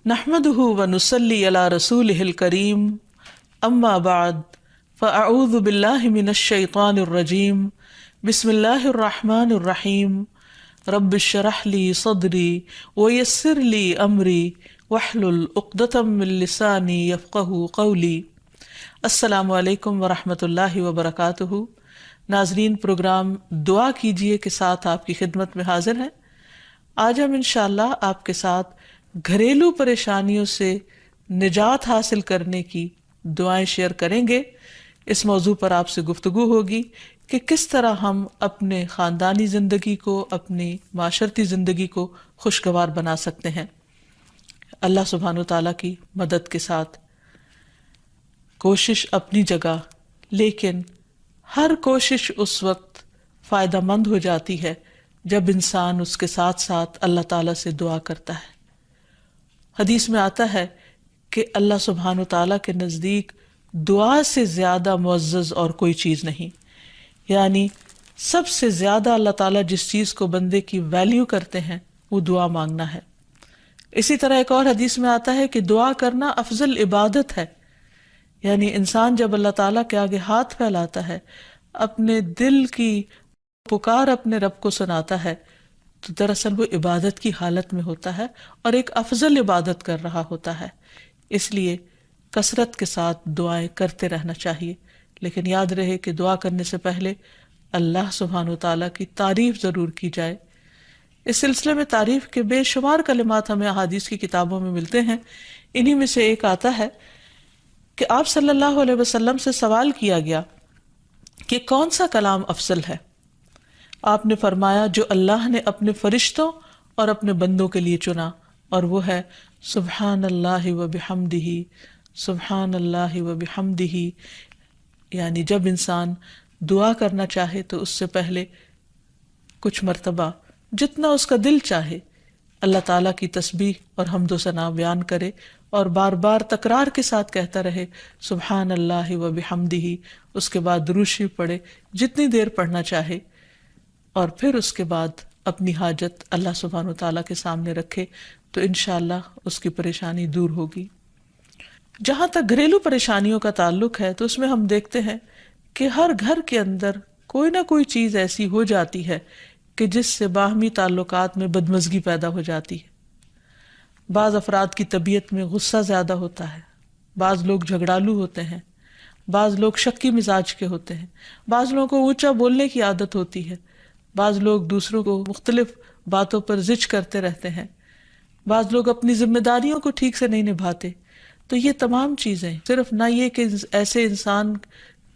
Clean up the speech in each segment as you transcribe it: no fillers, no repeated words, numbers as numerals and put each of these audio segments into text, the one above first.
نحمده ونصلي على رسوله الكريم اما بعد فاعوذ بالله من الشيطان الرجيم بسم الله الرحمن الرحيم رب اشرح لي صدري ويسر لي امري واحلل عقدة من لساني يفقهوا قولي۔ السلام علیکم ورحمۃ اللہ وبرکاتہ۔ ناظرین، پروگرام دعا کیجئے کے ساتھ آپ کی خدمت میں حاضر ہیں۔ آج ہم انشاءاللہ آپ کے ساتھ گھریلو پریشانیوں سے نجات حاصل کرنے کی دعائیں شیئر کریں گے۔ اس موضوع پر آپ سے گفتگو ہوگی کہ کس طرح ہم اپنے خاندانی زندگی کو، اپنی معاشرتی زندگی کو خوشگوار بنا سکتے ہیں اللہ سبحانہ و تعالیٰ کی مدد کے ساتھ۔ کوشش اپنی جگہ، لیکن ہر کوشش اس وقت فائدہ مند ہو جاتی ہے جب انسان اس کے ساتھ ساتھ اللہ تعالیٰ سے دعا کرتا ہے۔ حدیث میں آتا ہے کہ اللہ سبحانہ و تعالیٰ کے نزدیک دعا سے زیادہ معزز اور کوئی چیز نہیں، یعنی سب سے زیادہ اللہ تعالیٰ جس چیز کو بندے کی ویلیو کرتے ہیں وہ دعا مانگنا ہے۔ اسی طرح ایک اور حدیث میں آتا ہے کہ دعا کرنا افضل عبادت ہے، یعنی انسان جب اللہ تعالیٰ کے آگے ہاتھ پھیلاتا ہے، اپنے دل کی پکار اپنے رب کو سناتا ہے، تو دراصل وہ عبادت کی حالت میں ہوتا ہے اور ایک افضل عبادت کر رہا ہوتا ہے۔ اس لیے کثرت کے ساتھ دعائیں کرتے رہنا چاہیے، لیکن یاد رہے کہ دعا کرنے سے پہلے اللہ سبحانہ و تعالیٰ کی تعریف ضرور کی جائے۔ اس سلسلے میں تعریف کے بے شمار کلمات ہمیں احادیث کی کتابوں میں ملتے ہیں۔ انہی میں سے ایک آتا ہے کہ آپ صلی اللہ علیہ وسلم سے سوال کیا گیا کہ کون سا کلام افضل ہے؟ آپ نے فرمایا جو اللہ نے اپنے فرشتوں اور اپنے بندوں کے لیے چنا، اور وہ ہے سبحان اللہ و بحمدہ، سبحان اللہ و بحمدہ۔ یعنی جب انسان دعا کرنا چاہے تو اس سے پہلے کچھ مرتبہ جتنا اس کا دل چاہے اللہ تعالیٰ کی تسبیح اور حمد و ثنا بیان کرے، اور بار بار تکرار کے ساتھ کہتا رہے سبحان اللہ و بحمدہ۔ اس کے بعد درود شریف پڑھے جتنی دیر پڑھنا چاہے، اور پھر اس کے بعد اپنی حاجت اللہ سبحانہ و تعالیٰ کے سامنے رکھے تو انشاءاللہ اس کی پریشانی دور ہوگی۔ جہاں تک گھریلو پریشانیوں کا تعلق ہے تو اس میں ہم دیکھتے ہیں کہ ہر گھر کے اندر کوئی نہ کوئی چیز ایسی ہو جاتی ہے کہ جس سے باہمی تعلقات میں بدمزگی پیدا ہو جاتی ہے۔ بعض افراد کی طبیعت میں غصہ زیادہ ہوتا ہے، بعض لوگ جھگڑالو ہوتے ہیں، بعض لوگ شکی مزاج کے ہوتے ہیں، بعض لوگوں کو اونچا بولنے کی عادت ہوتی ہے، بعض لوگ دوسروں کو مختلف باتوں پر زج کرتے رہتے ہیں، بعض لوگ اپنی ذمہ داریوں کو ٹھیک سے نہیں نبھاتے۔ تو یہ تمام چیزیں صرف نہ یہ کہ ایسے انسان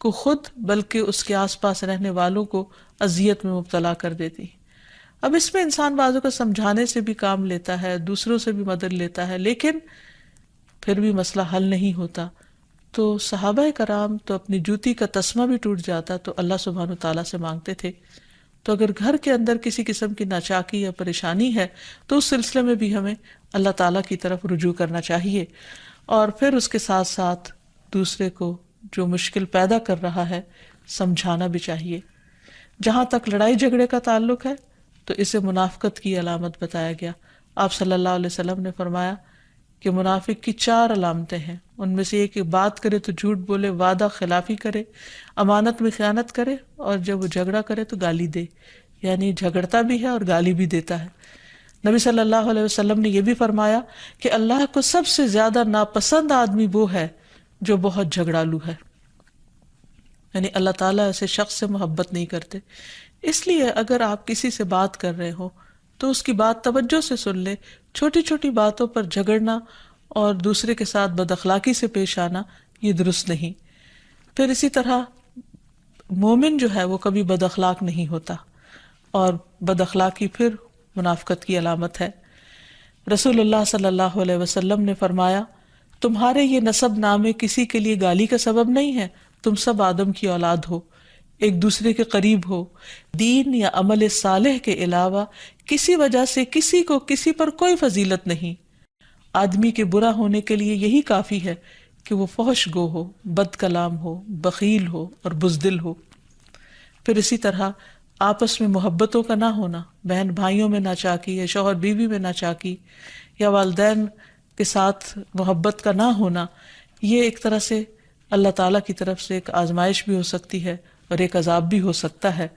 کو خود بلکہ اس کے آس پاس رہنے والوں کو اذیت میں مبتلا کر دیتی ہیں۔ اب اس میں انسان بعضوں کو سمجھانے سے بھی کام لیتا ہے، دوسروں سے بھی مدد لیتا ہے، لیکن پھر بھی مسئلہ حل نہیں ہوتا۔ تو صحابہ کرام تو اپنی جوتی کا تسمہ بھی ٹوٹ جاتا تو اللہ سبحانہ تعالیٰ سے مانگتے تھے۔ تو اگر گھر کے اندر کسی قسم کی ناچاکی یا پریشانی ہے تو اس سلسلے میں بھی ہمیں اللہ تعالیٰ کی طرف رجوع کرنا چاہیے، اور پھر اس کے ساتھ ساتھ دوسرے کو جو مشکل پیدا کر رہا ہے سمجھانا بھی چاہیے۔ جہاں تک لڑائی جھگڑے کا تعلق ہے تو اسے منافقت کی علامت بتایا گیا۔ آپ صلی اللہ علیہ وسلم نے فرمایا کہ منافق کی 4 علامتیں ہیں، ان میں سے ایک بات کرے تو جھوٹ بولے، وعدہ خلافی کرے، امانت میں خیانت کرے، اور جب وہ جھگڑا کرے تو گالی دے، یعنی جھگڑتا بھی ہے اور گالی بھی دیتا ہے۔ نبی صلی اللہ علیہ وسلم نے یہ بھی فرمایا کہ اللہ کو سب سے زیادہ ناپسند آدمی وہ ہے جو بہت جھگڑالو ہے، یعنی اللہ تعالیٰ ایسے شخص سے محبت نہیں کرتے۔ اس لیے اگر آپ کسی سے بات کر رہے ہو تو اس کی بات توجہ سے سن لے۔ چھوٹی چھوٹی باتوں پر جھگڑنا اور دوسرے کے ساتھ بد اخلاقی سے پیش آنا یہ درست نہیں۔ پھر اسی طرح مومن جو ہے وہ کبھی بد اخلاق نہیں ہوتا، اور بد اخلاقی پھر منافقت کی علامت ہے۔ رسول اللہ صلی اللہ علیہ وسلم نے فرمایا تمہارے یہ نسب نامے کسی کے لیے گالی کا سبب نہیں ہے، تم سب آدم کی اولاد ہو، ایک دوسرے کے قریب ہو، دین یا عمل صالح کے علاوہ کسی وجہ سے کسی کو کسی پر کوئی فضیلت نہیں۔ آدمی کے برا ہونے کے لیے یہی کافی ہے کہ وہ فحش گو ہو، بد کلام ہو، بخیل ہو اور بزدل ہو۔ پھر اسی طرح آپس میں محبتوں کا نہ ہونا، بہن بھائیوں میں ناچاکی یا شوہر بیوی میں ناچاکی، یا والدین کے ساتھ محبت کا نہ ہونا، یہ ایک طرح سے اللہ تعالیٰ کی طرف سے ایک آزمائش بھی ہو سکتی ہے اور ایک عذاب بھی ہو سکتا ہے۔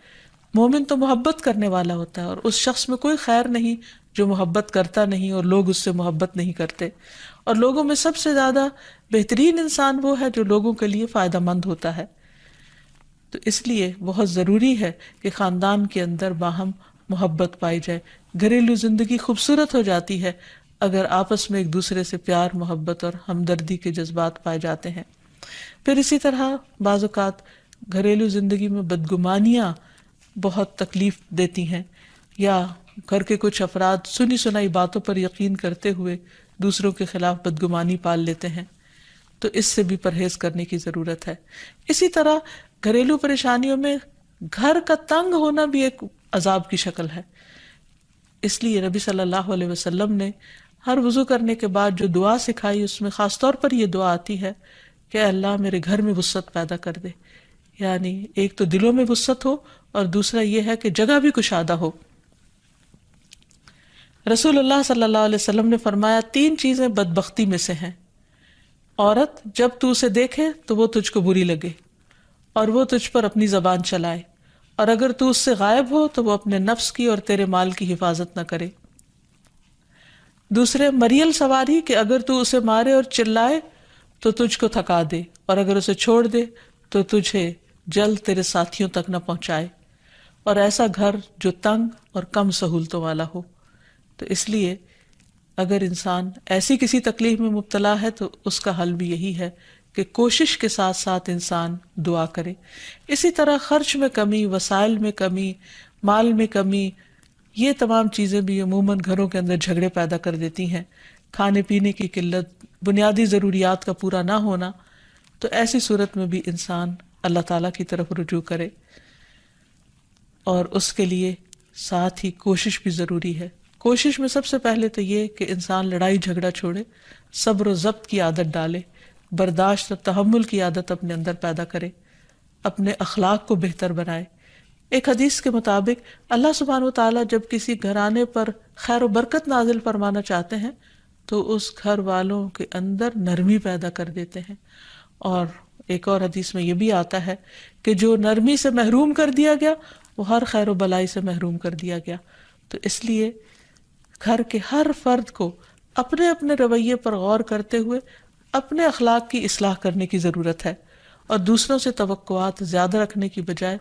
مومن تو محبت کرنے والا ہوتا ہے، اور اس شخص میں کوئی خیر نہیں جو محبت کرتا نہیں اور لوگ اس سے محبت نہیں کرتے، اور لوگوں میں سب سے زیادہ بہترین انسان وہ ہے جو لوگوں کے لیے فائدہ مند ہوتا ہے۔ تو اس لیے بہت ضروری ہے کہ خاندان کے اندر باہم محبت پائی جائے۔ گھریلو زندگی خوبصورت ہو جاتی ہے اگر آپس میں ایک دوسرے سے پیار، محبت اور ہمدردی کے جذبات پائے جاتے ہیں۔ پھر اسی طرح بعض اوقات گھریلو زندگی میں بدگمانیاں بہت تکلیف دیتی ہیں، یا گھر کے کچھ افراد سنی سنائی باتوں پر یقین کرتے ہوئے دوسروں کے خلاف بدگمانی پال لیتے ہیں، تو اس سے بھی پرہیز کرنے کی ضرورت ہے۔ اسی طرح گھریلو پریشانیوں میں گھر کا تنگ ہونا بھی ایک عذاب کی شکل ہے۔ اس لیے نبی صلی اللہ علیہ وسلم نے ہر وضو کرنے کے بعد جو دعا سکھائی، اس میں خاص طور پر یہ دعا آتی ہے کہ اے اللہ میرے گھر میں وسعت پیدا کر دے، یعنی ایک تو دلوں میں وسعت ہو، اور دوسرا یہ ہے کہ جگہ بھی کشادہ ہو۔ رسول اللہ صلی اللہ علیہ وسلم نے فرمایا 3 چیزیں بدبختی میں سے ہیں۔ عورت جب تو اسے دیکھے تو وہ تجھ کو بری لگے اور وہ تجھ پر اپنی زبان چلائے، اور اگر تو اس سے غائب ہو تو وہ اپنے نفس کی اور تیرے مال کی حفاظت نہ کرے۔ دوسرے، مریل سواری کہ اگر تو اسے مارے اور چلائے تو تجھ کو تھکا دے، اور اگر اسے چھوڑ دے تو تجھے جلد تیرے ساتھیوں تک نہ پہنچائے، اور ایسا گھر جو تنگ اور کم سہولتوں والا ہو۔ تو اس لیے اگر انسان ایسی کسی تکلیف میں مبتلا ہے تو اس کا حل بھی یہی ہے کہ کوشش کے ساتھ ساتھ انسان دعا کرے۔ اسی طرح خرچ میں کمی، وسائل میں کمی، مال میں کمی، یہ تمام چیزیں بھی عموماً گھروں کے اندر جھگڑے پیدا کر دیتی ہیں۔ کھانے پینے کی قلت، بنیادی ضروریات کا پورا نہ ہونا، تو ایسی صورت میں بھی انسان اللہ تعالیٰ کی طرف رجوع کرے، اور اس کے لیے ساتھ ہی کوشش بھی ضروری ہے۔ کوشش میں سب سے پہلے تو یہ کہ انسان لڑائی جھگڑا چھوڑے، صبر و ضبط کی عادت ڈالے، برداشت اور تحمل کی عادت اپنے اندر پیدا کرے، اپنے اخلاق کو بہتر بنائے۔ ایک حدیث کے مطابق اللہ سبحانہ و تعالیٰ جب کسی گھرانے پر خیر و برکت نازل فرمانا چاہتے ہیں تو اس گھر والوں کے اندر نرمی پیدا کر دیتے ہیں، اور ایک اور حدیث میں یہ بھی آتا ہے کہ جو نرمی سے محروم کر دیا گیا وہ ہر خیر و بلائی سے محروم کر دیا گیا۔ تو اس لیے گھر کے ہر فرد کو اپنے اپنے رویے پر غور کرتے ہوئے اپنے اخلاق کی اصلاح کرنے کی ضرورت ہے، اور دوسروں سے توقعات زیادہ رکھنے کی بجائے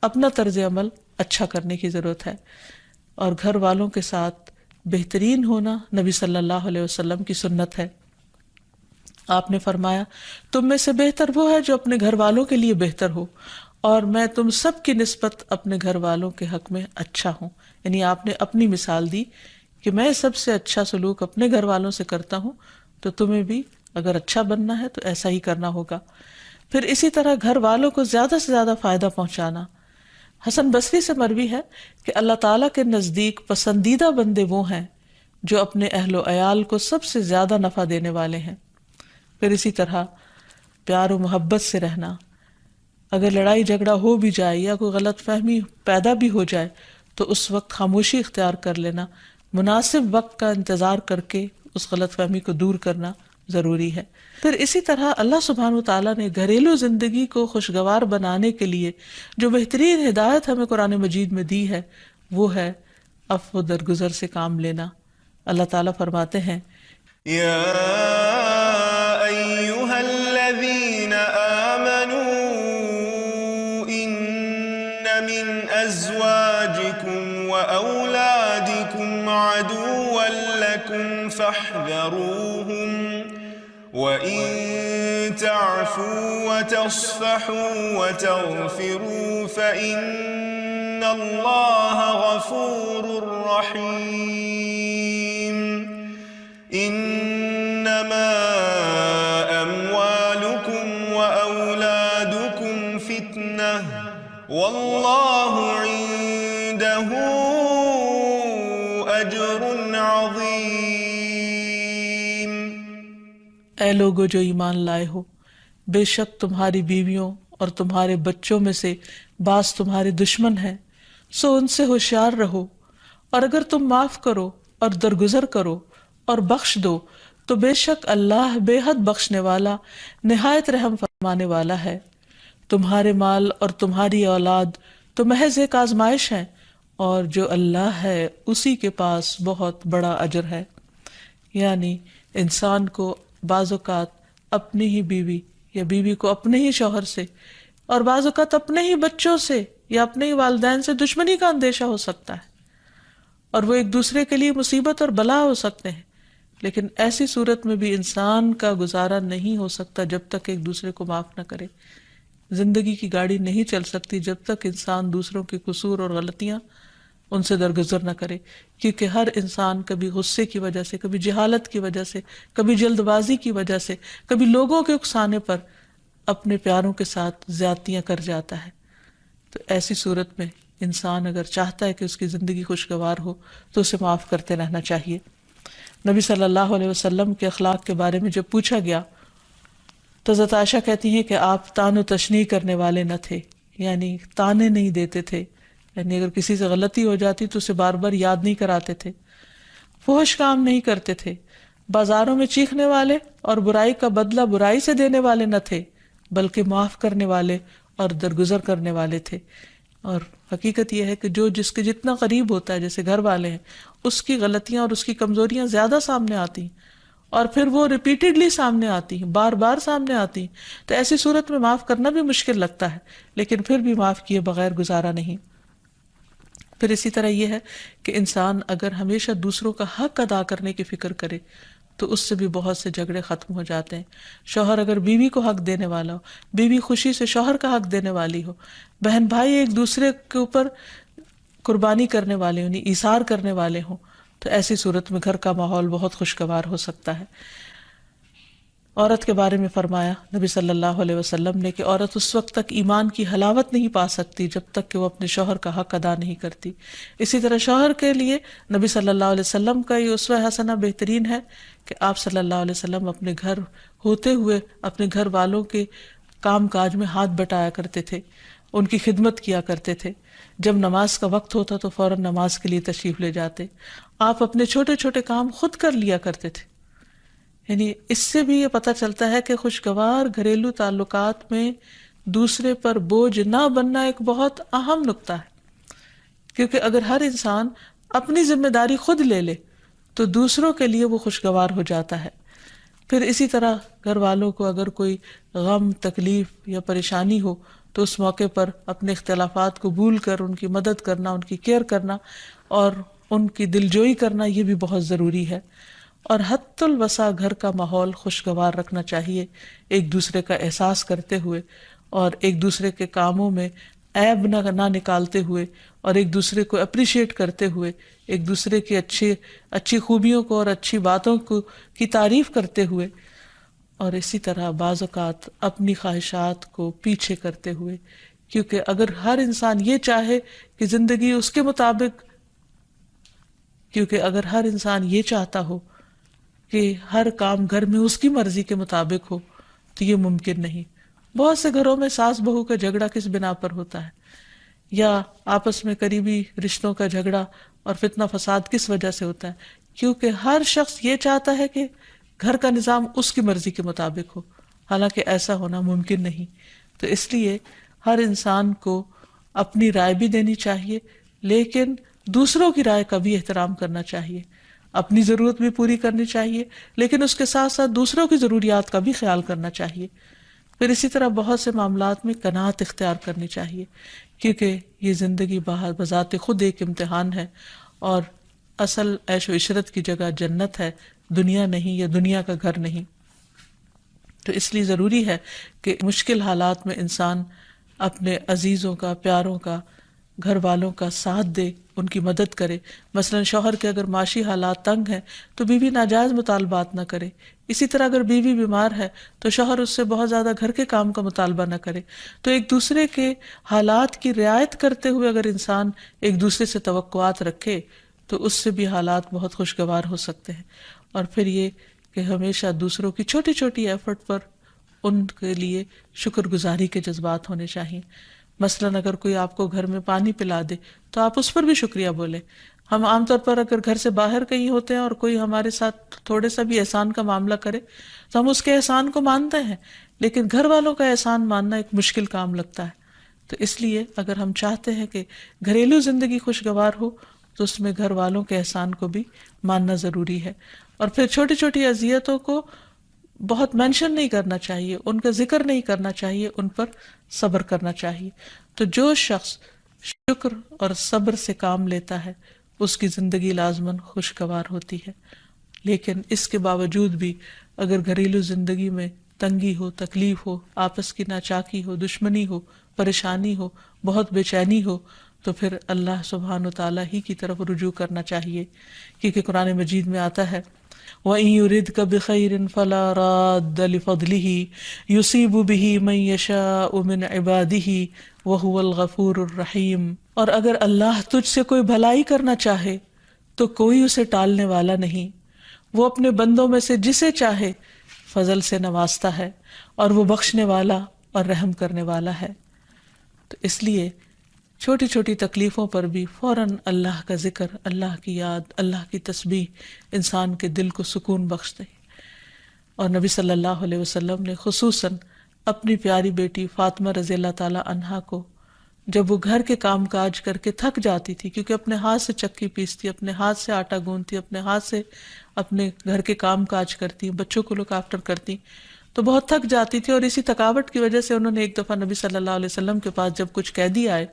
اپنا طرز عمل اچھا کرنے کی ضرورت ہے۔ اور گھر والوں کے ساتھ بہترین ہونا نبی صلی اللہ علیہ وسلم کی سنت ہے۔ آپ نے فرمایا تم میں سے بہتر وہ ہے جو اپنے گھر والوں کے لیے بہتر ہو، اور میں تم سب کی نسبت اپنے گھر والوں کے حق میں اچھا ہوں۔ یعنی آپ نے اپنی مثال دی کہ میں سب سے اچھا سلوک اپنے گھر والوں سے کرتا ہوں، تو تمہیں بھی اگر اچھا بننا ہے تو ایسا ہی کرنا ہوگا۔ پھر اسی طرح گھر والوں کو زیادہ سے زیادہ فائدہ پہنچانا۔ حسن بصری سے مروی ہے کہ اللہ تعالیٰ کے نزدیک پسندیدہ بندے وہ ہیں جو اپنے اہل و عیال کو سب سے زیادہ نفع دینے والے ہیں۔ پھر اسی طرح پیار و محبت سے رہنا۔ اگر لڑائی جھگڑا ہو بھی جائے یا کوئی غلط فہمی پیدا بھی ہو جائے تو اس وقت خاموشی اختیار کر لینا، مناسب وقت کا انتظار کر کے اس غلط فہمی کو دور کرنا ضروری ہے۔ پھر اسی طرح اللہ سبحانہ و تعالیٰ نے گھریلو زندگی کو خوشگوار بنانے کے لیے جو بہترین ہدایت ہمیں قرآن مجید میں دی ہے وہ ہے عفو و درگزر سے کام لینا۔ اللہ تعالیٰ فرماتے ہیں یا ایھا الذین آمنوا ان من ازواجکم واولادکم عدوا لکم فاحذروہم وَإِن تَعْفُوا وَتَصْفَحُوا وَتَغْفِرُوا فَإِنَّ اللَّهَ غَفُورٌ رَّحِيمٌ إِنَّمَا أَمْوَالُكُمْ وَأَوْلَادُكُمْ فِتْنَةٌ وَاللَّهُ عِندَهُ أَجْرٌ عَظِيمٌ۔ اے لوگو جو ایمان لائے ہو، بے شک تمہاری بیویوں اور تمہارے بچوں میں سے بعض تمہارے دشمن ہیں، سو ان سے ہوشیار رہو، اور اگر تم معاف کرو اور درگزر کرو اور بخش دو تو بے شک اللہ بے حد بخشنے والا نہایت رحم فرمانے والا ہے۔ تمہارے مال اور تمہاری اولاد تو محض ایک آزمائش ہے، اور جو اللہ ہے اسی کے پاس بہت بڑا اجر ہے۔ یعنی انسان کو بعض اوقات اپنی ہی بیوی یا بیوی کو اپنے ہی شوہر سے، اور بعض اوقات اپنے ہی بچوں سے یا اپنے ہی والدین سے دشمنی کا اندیشہ ہو سکتا ہے، اور وہ ایک دوسرے کے لیے مصیبت اور بلا ہو سکتے ہیں، لیکن ایسی صورت میں بھی انسان کا گزارا نہیں ہو سکتا جب تک ایک دوسرے کو معاف نہ کرے۔ زندگی کی گاڑی نہیں چل سکتی جب تک انسان دوسروں کے قصور اور غلطیاں ان سے درگزر نہ کرے، کیونکہ ہر انسان کبھی غصے کی وجہ سے، کبھی جہالت کی وجہ سے، کبھی جلد بازی کی وجہ سے، کبھی لوگوں کے اکسانے پر اپنے پیاروں کے ساتھ زیادتیاں کر جاتا ہے۔ تو ایسی صورت میں انسان اگر چاہتا ہے کہ اس کی زندگی خوشگوار ہو تو اسے معاف کرتے رہنا چاہیے۔ نبی صلی اللہ علیہ وسلم کے اخلاق کے بارے میں جب پوچھا گیا تو حضرت عائشہ کہتی ہیں کہ آپ طعن و تشنیع کرنے والے نہ تھے، یعنی طعنے نہیں دیتے تھے، یعنی اگر کسی سے غلطی ہو جاتی تو اسے بار بار یاد نہیں کراتے تھے، فحش کام نہیں کرتے تھے، بازاروں میں چیخنے والے اور برائی کا بدلہ برائی سے دینے والے نہ تھے، بلکہ معاف کرنے والے اور درگزر کرنے والے تھے۔ اور حقیقت یہ ہے کہ جو جس کے جتنا قریب ہوتا ہے، جیسے گھر والے ہیں، اس کی غلطیاں اور اس کی کمزوریاں زیادہ سامنے آتی ہیں، اور پھر وہ ریپیٹڈلی سامنے آتی ہیں، بار بار سامنے آتی ہیں، تو ایسی صورت میں معاف کرنا بھی مشکل لگتا ہے، لیکن پھر بھی معاف کیے بغیر گزارا نہیں۔ پھر اسی طرح یہ ہے کہ انسان اگر ہمیشہ دوسروں کا حق ادا کرنے کی فکر کرے تو اس سے بھی بہت سے جھگڑے ختم ہو جاتے ہیں۔ شوہر اگر بیوی کو حق دینے والا ہو، بیوی خوشی سے شوہر کا حق دینے والی ہو، بہن بھائی ایک دوسرے کے اوپر قربانی کرنے والے ہوں، ایثار کرنے والے ہوں، تو ایسی صورت میں گھر کا ماحول بہت خوشگوار ہو سکتا ہے۔ عورت کے بارے میں فرمایا نبی صلی اللہ علیہ وسلم نے کہ عورت اس وقت تک ایمان کی حلاوت نہیں پا سکتی جب تک کہ وہ اپنے شوہر کا حق ادا نہیں کرتی۔ اسی طرح شوہر کے لیے نبی صلی اللہ علیہ وسلم کا یہ اسوہ حسنہ بہترین ہے کہ آپ صلی اللہ علیہ وسلم اپنے گھر ہوتے ہوئے اپنے گھر والوں کے کام کاج میں ہاتھ بٹایا کرتے تھے، ان کی خدمت کیا کرتے تھے۔ جب نماز کا وقت ہوتا تو فوراً نماز کے لیے تشریف لے جاتے۔ آپ اپنے چھوٹے چھوٹے کام خود کر لیا کرتے تھے۔ یعنی اس سے بھی یہ پتہ چلتا ہے کہ خوشگوار گھریلو تعلقات میں دوسرے پر بوجھ نہ بننا ایک بہت اہم نقطہ ہے، کیونکہ اگر ہر انسان اپنی ذمہ داری خود لے لے تو دوسروں کے لیے وہ خوشگوار ہو جاتا ہے۔ پھر اسی طرح گھر والوں کو اگر کوئی غم، تکلیف یا پریشانی ہو تو اس موقع پر اپنے اختلافات کو بھول کر ان کی مدد کرنا، ان کی کیئر کرنا اور ان کی دلجوئی کرنا، یہ بھی بہت ضروری ہے۔ اور حتی الوسع گھر کا ماحول خوشگوار رکھنا چاہیے، ایک دوسرے کا احساس کرتے ہوئے اور ایک دوسرے کے کاموں میں عیب نہ نکالتے ہوئے اور ایک دوسرے کو اپریشیٹ کرتے ہوئے، ایک دوسرے کی اچھی خوبیوں کو اور اچھی باتوں کی تعریف کرتے ہوئے، اور اسی طرح بعض اوقات اپنی خواہشات کو پیچھے کرتے ہوئے، کیونکہ اگر ہر انسان یہ چاہے کہ زندگی اس کے مطابق، کیونکہ اگر ہر انسان یہ چاہتا ہو کہ ہر کام گھر میں اس کی مرضی کے مطابق ہو تو یہ ممکن نہیں۔ بہت سے گھروں میں ساس بہو کا جھگڑا کس بنا پر ہوتا ہے، یا آپس میں قریبی رشتوں کا جھگڑا اور فتنہ فساد کس وجہ سے ہوتا ہے؟ کیونکہ ہر شخص یہ چاہتا ہے کہ گھر کا نظام اس کی مرضی کے مطابق ہو، حالانکہ ایسا ہونا ممکن نہیں۔ تو اس لیے ہر انسان کو اپنی رائے بھی دینی چاہیے، لیکن دوسروں کی رائے کا بھی احترام کرنا چاہیے۔ اپنی ضرورت بھی پوری کرنی چاہیے، لیکن اس کے ساتھ ساتھ دوسروں کی ضروریات کا بھی خیال کرنا چاہیے۔ پھر اسی طرح بہت سے معاملات میں قناعت اختیار کرنی چاہیے، کیونکہ یہ زندگی بذات خود ایک امتحان ہے، اور اصل عیش و عشرت کی جگہ جنت ہے، دنیا نہیں، یا دنیا کا گھر نہیں۔ تو اس لیے ضروری ہے کہ مشکل حالات میں انسان اپنے عزیزوں کا، پیاروں کا، گھر والوں کا ساتھ دے، ان کی مدد کرے۔ مثلا شوہر کے اگر معاشی حالات تنگ ہیں تو بیوی ناجائز مطالبات نہ کرے، اسی طرح اگر بیوی بیمار ہے تو شوہر اس سے بہت زیادہ گھر کے کام کا مطالبہ نہ کرے۔ تو ایک دوسرے کے حالات کی رعایت کرتے ہوئے اگر انسان ایک دوسرے سے توقعات رکھے تو اس سے بھی حالات بہت خوشگوار ہو سکتے ہیں۔ اور پھر یہ کہ ہمیشہ دوسروں کی چھوٹی چھوٹی ایفرٹ پر ان کے لیے شکر گزاری کے جذبات ہونے چاہیے۔ مثلاً اگر کوئی آپ کو گھر میں پانی پلا دے تو آپ اس پر بھی شکریہ بولیں، ہم عام طور پر اگر گھر سے باہر کہیں ہوتے ہیں اور کوئی ہمارے ساتھ تھوڑے سا بھی احسان کا معاملہ کرے تو ہم اس کے احسان کو مانتے ہیں، لیکن گھر والوں کا احسان ماننا ایک مشکل کام لگتا ہے. تو اس لیے اگر ہم چاہتے ہیں کہ گھریلو زندگی خوشگوار ہو تو اس میں گھر والوں کے احسان کو بھی ماننا ضروری ہے. اور پھر چھوٹی چھوٹی اذیتوں کو بہت مینشن نہیں کرنا چاہیے، ان کا ذکر نہیں کرنا چاہیے، ان پر صبر کرنا چاہیے. تو جو شخص شکر اور صبر سے کام لیتا ہے اس کی زندگی لازماً خوشگوار ہوتی ہے. لیکن اس کے باوجود بھی اگر گھریلو زندگی میں تنگی ہو، تکلیف ہو، آپس کی ناچاکی ہو، دشمنی ہو، پریشانی ہو، بہت بے چینی ہو، تو پھر اللہ سبحانہ وتعالیٰ ہی کی طرف رجوع کرنا چاہیے. کیونکہ قرآن مجید میں آتا ہے وَإِن يُرِدْكَ بِخَيْرٍ فَلَا رَادَّ لِفَضْلِهِ يُصِيبُ بِهِ مَن يَشَاءُ مِنْ عِبَادِهِ وَهُوَ الْغَفُورُ الرَّحِيمُ. اور اگر اللہ تجھ سے کوئی بھلائی کرنا چاہے تو کوئی اسے ٹالنے والا نہیں، وہ اپنے بندوں میں سے جسے چاہے فضل سے نوازتا ہے اور وہ بخشنے والا اور رحم کرنے والا ہے. تو اس لیے چھوٹی چھوٹی تکلیفوں پر بھی فوراً اللہ کا ذکر، اللہ کی یاد، اللہ کی تسبیح انسان کے دل کو سکون بخش دے. اور نبی صلی اللہ علیہ وسلم نے خصوصاً اپنی پیاری بیٹی فاطمہ رضی اللہ تعالی عنہا کو جب وہ گھر کے کام کاج کر کے تھک جاتی تھی، کیونکہ اپنے ہاتھ سے چکی پیستی، اپنے ہاتھ سے آٹا گوندتی، اپنے ہاتھ سے اپنے گھر کے کام کاج کرتی، بچوں کو لک آفٹر کرتی، تو بہت تھک جاتی تھی. اور اسی تھکاوٹ کی وجہ سے انہوں نے ایک دفعہ نبی صلی اللہ علیہ وسلم کے پاس جب کچھ قیدی آئے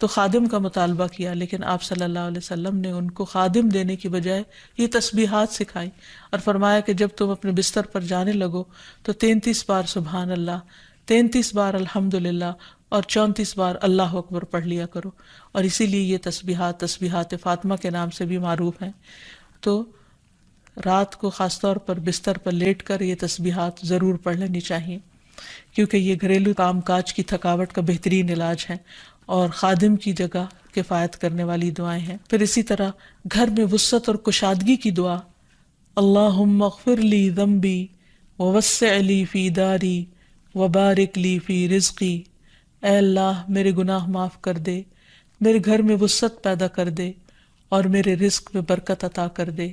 تو خادم کا مطالبہ کیا، لیکن آپ صلی اللہ علیہ وسلم نے ان کو خادم دینے کی بجائے یہ تسبیحات سکھائی اور فرمایا کہ جب تم اپنے بستر پر جانے لگو تو 33 بار سبحان اللہ، 33 بار الحمدللہ اور 34 بار اللہ اکبر پڑھ لیا کرو. اور اسی لیے یہ تسبیحات فاطمہ کے نام سے بھی معروف ہیں. تو رات کو خاص طور پر بستر پر لیٹ کر یہ تسبیحات ضرور پڑھ لینی چاہیے، کیونکہ یہ گھریلو کام کاج کی تھکاوٹ کا بہترین علاج ہے اور خادم کی جگہ کفایت کرنے والی دعائیں ہیں. پھر اسی طرح گھر میں وسعت اور کشادگی کی دعا، اللہم اغفر لی ذنبی ووسع لی فی داری وبارک لی فی رزقی. اے اللہ میرے گناہ معاف کر دے، میرے گھر میں وسعت پیدا کر دے اور میرے رزق میں برکت عطا کر دے.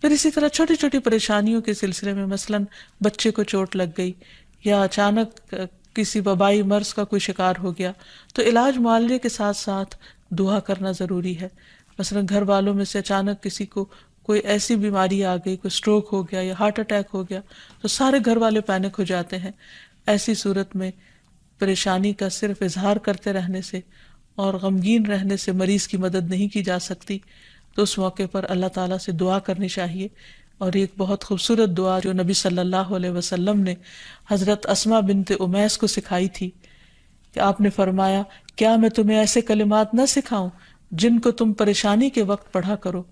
پھر اسی طرح چھوٹی چھوٹی پریشانیوں کے سلسلے میں مثلاً بچے کو چوٹ لگ گئی یا اچانک کسی وبائی مرض کا کوئی شکار ہو گیا تو علاج معالجے کے ساتھ ساتھ دعا کرنا ضروری ہے. مثلاً گھر والوں میں سے اچانک کسی کو کوئی ایسی بیماری آ گئی، کوئی سٹروک ہو گیا یا ہارٹ اٹیک ہو گیا تو سارے گھر والے پینک ہو جاتے ہیں. ایسی صورت میں پریشانی کا صرف اظہار کرتے رہنے سے اور غمگین رہنے سے مریض کی مدد نہیں کی جا سکتی. تو اس موقع پر اللہ تعالیٰ سے دعا کرنی چاہیے. اور ایک بہت خوبصورت دعا جو نبی صلی اللہ علیہ وسلم نے حضرت اسماء بنت امیس کو سکھائی تھی کہ آپ نے فرمایا کیا میں تمہیں ایسے کلمات نہ سکھاؤں جن کو تم پریشانی کے وقت پڑھا کرو.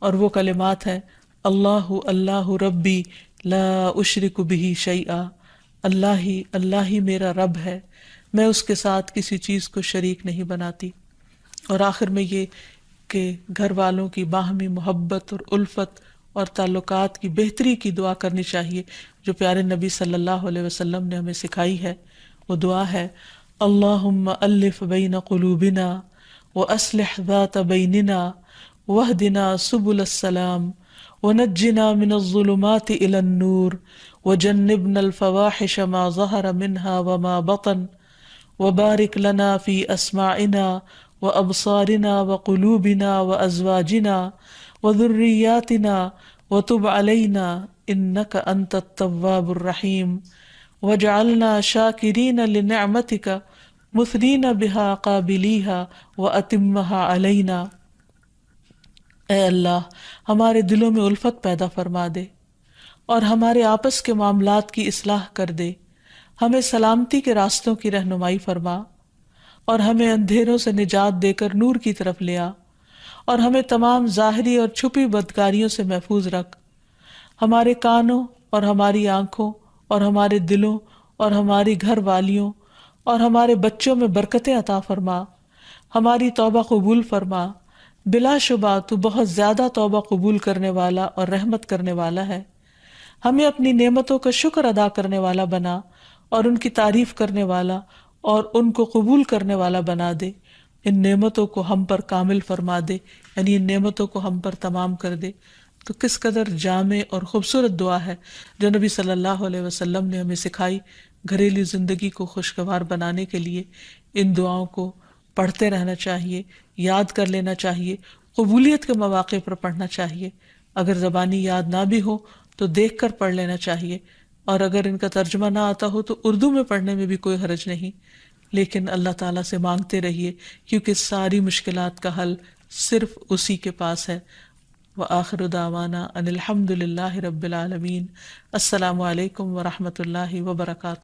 اور وہ کلمات ہیں اللہ ربی لا اشرک بہ شیئا، اللہ ہی میرا رب ہے، میں اس کے ساتھ کسی چیز کو شریک نہیں بناتی. اور آخر میں یہ کہ گھر والوں کی باہمی محبت اور الفت اور تعلقات کی بہتری کی دعا کرنی چاہیے جو پیارے نبی صلی اللہ علیہ وسلم نے ہمیں سکھائی ہے. وہ دعا ہے اللہم الف بین قلوبنا واصلح ذات بیننا واہدنا سبل السلام ونجنا من الظلمات الى النور وجنبنا الفواحش ما ظہر منها وما بطن وبارک لنا فی اسماعنا وابصارنا وقلوبنا وازواجنا وذریاتنا وتب علینا انک انت التواب الرحیم وجعلنا شاکرین لنعمتک مثنین بها قابلیہا واتمہا علینا. اے اللہ ہمارے دلوں میں الفت پیدا فرما دے اور ہمارے آپس کے معاملات کی اصلاح کر دے، ہمیں سلامتی کے راستوں کی رہنمائی فرما اور ہمیں اندھیروں سے نجات دے کر نور کی طرف لے آ اور ہمیں تمام ظاہری اور چھپی بدکاریوں سے محفوظ رکھ. ہمارے کانوں اور ہماری آنکھوں اور ہمارے دلوں اور ہماری گھر والیوں اور ہمارے بچوں میں برکتیں عطا فرما، ہماری توبہ قبول فرما. بلا شبہ تو بہت زیادہ توبہ قبول کرنے والا اور رحمت کرنے والا ہے. ہمیں اپنی نعمتوں کا شکر ادا کرنے والا بنا اور ان کی تعریف کرنے والا اور ان کو قبول کرنے والا بنا دے ان نعمتوں کو ہم پر کامل فرما دے، یعنی ان نعمتوں کو ہم پر تمام کر دے۔ تو کس قدر جامع اور خوبصورت دعا ہے جو نبی صلی اللہ علیہ وسلم نے ہمیں سکھائی گھریلو زندگی کو خوشگوار بنانے کے لیے۔ ان دعاؤں کو پڑھتے رہنا چاہیے، یاد کر لینا چاہیے، قبولیت کے مواقع پر پڑھنا چاہیے۔ اگر زبانی یاد نہ بھی ہو تو دیکھ کر پڑھ لینا چاہیے، اور اگر ان کا ترجمہ نہ آتا ہو تو اردو میں پڑھنے میں بھی کوئی حرج نہیں، لیکن اللہ تعالیٰ سے مانگتے رہیے کیونکہ ساری مشکلات کا حل صرف اسی کے پاس ہے۔ وآخر دعوانا ان الحمد للہ رب العالمین۔ السلام علیکم ورحمۃ اللہ وبرکاتہ۔